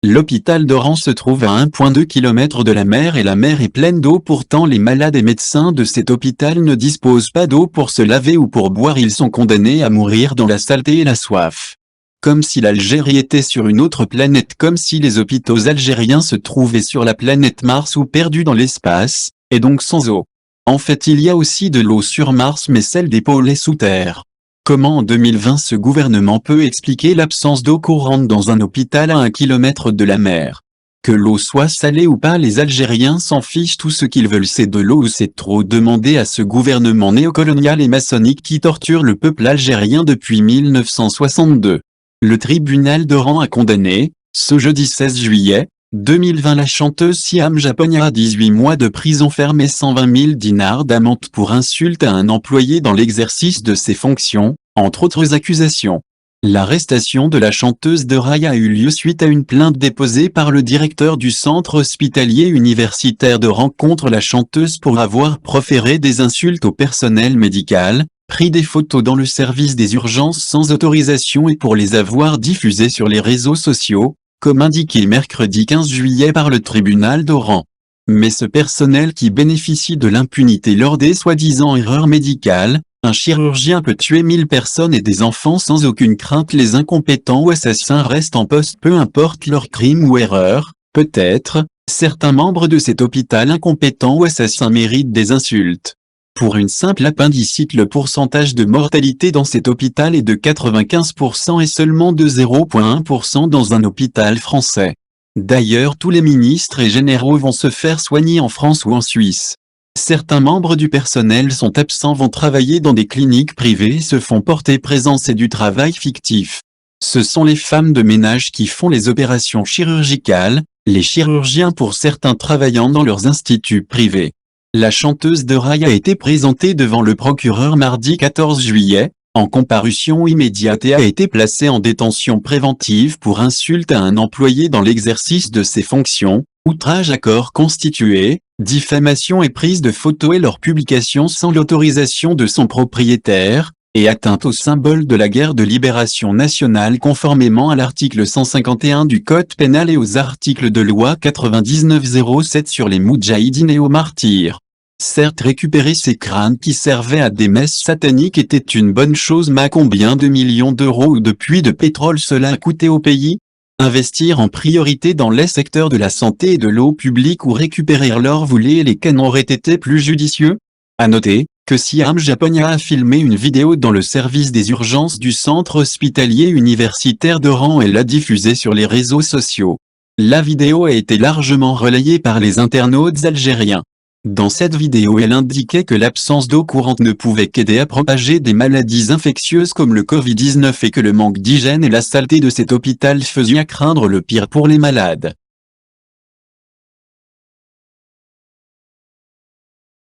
L'hôpital d'Oran se trouve à 1,2 km de la mer et la mer est pleine d'eau. Pourtant les malades et médecins de cet hôpital ne disposent pas d'eau pour se laver ou pour boire. Ils sont condamnés à mourir dans la saleté et la soif. Comme si l'Algérie était sur une autre planète, comme si les hôpitaux algériens se trouvaient sur la planète Mars ou perdus dans l'espace, et donc sans eau. En fait il y a aussi de l'eau sur Mars mais celle des pôles est sous terre. Comment en 2020 ce gouvernement peut expliquer l'absence d'eau courante dans un hôpital à 1 km de la mer? Que l'eau soit salée ou pas, les Algériens s'en fichent, tout ce qu'ils veulent c'est de l'eau ou c'est trop demander à ce gouvernement néocolonial et maçonnique qui torture le peuple algérien depuis 1962. Le tribunal d'Oran a condamné, ce jeudi 16 juillet 2020 la chanteuse Siam Japonia à 18 mois de prison ferme et 120 000 dinars d'amende pour insulte à un employé dans l'exercice de ses fonctions, entre autres accusations. L'arrestation de la chanteuse de Raya a eu lieu suite à une plainte déposée par le directeur du centre hospitalier universitaire d'Oran contre la chanteuse pour avoir proféré des insultes au personnel médical, pris des photos dans le service des urgences sans autorisation et pour les avoir diffusées sur les réseaux sociaux, comme indiqué mercredi 15 juillet par le tribunal d'Oran. Mais ce personnel qui bénéficie de l'impunité lors des soi-disant erreurs médicales, un chirurgien peut tuer 1000 personnes et des enfants sans aucune crainte. Les incompétents ou assassins restent en poste peu importe leur crime ou erreur. Peut-être, certains membres de cet hôpital incompétents ou assassins méritent des insultes. Pour une simple appendicite, le pourcentage de mortalité dans cet hôpital est de 95% et seulement de 0,1% dans un hôpital français. D'ailleurs tous les ministres et généraux vont se faire soigner en France ou en Suisse. Certains membres du personnel sont absents, vont travailler dans des cliniques privées et se font porter présent, c'est du travail fictif. Ce sont les femmes de ménage qui font les opérations chirurgicales, les chirurgiens pour certains travaillant dans leurs instituts privés. La chanteuse de Raya a été présentée devant le procureur mardi 14 juillet, en comparution immédiate et a été placée en détention préventive pour insulte à un employé dans l'exercice de ses fonctions, outrage à corps constitué, diffamation et prise de photos et leur publication sans l'autorisation de son propriétaire, et atteinte au symbole de la guerre de libération nationale conformément à l'article 151 du Code pénal et aux articles de loi 9907 sur les moudjahidines et aux martyrs. Certes, récupérer ces crânes qui servaient à des messes sataniques était une bonne chose, mais combien de millions d'euros ou de puits de pétrole cela a coûté au pays? Investir en priorité dans les secteurs de la santé et de l'eau publique ou récupérer l'or volé et les canons auraient été plus judicieux? À noter que Siam Japonia a filmé une vidéo dans le service des urgences du centre hospitalier universitaire d'Oran et l'a diffusée sur les réseaux sociaux. La vidéo a été largement relayée par les internautes algériens. Dans cette vidéo, elle indiquait que l'absence d'eau courante ne pouvait qu'aider à propager des maladies infectieuses comme le Covid-19 et que le manque d'hygiène et la saleté de cet hôpital faisaient craindre le pire pour les malades.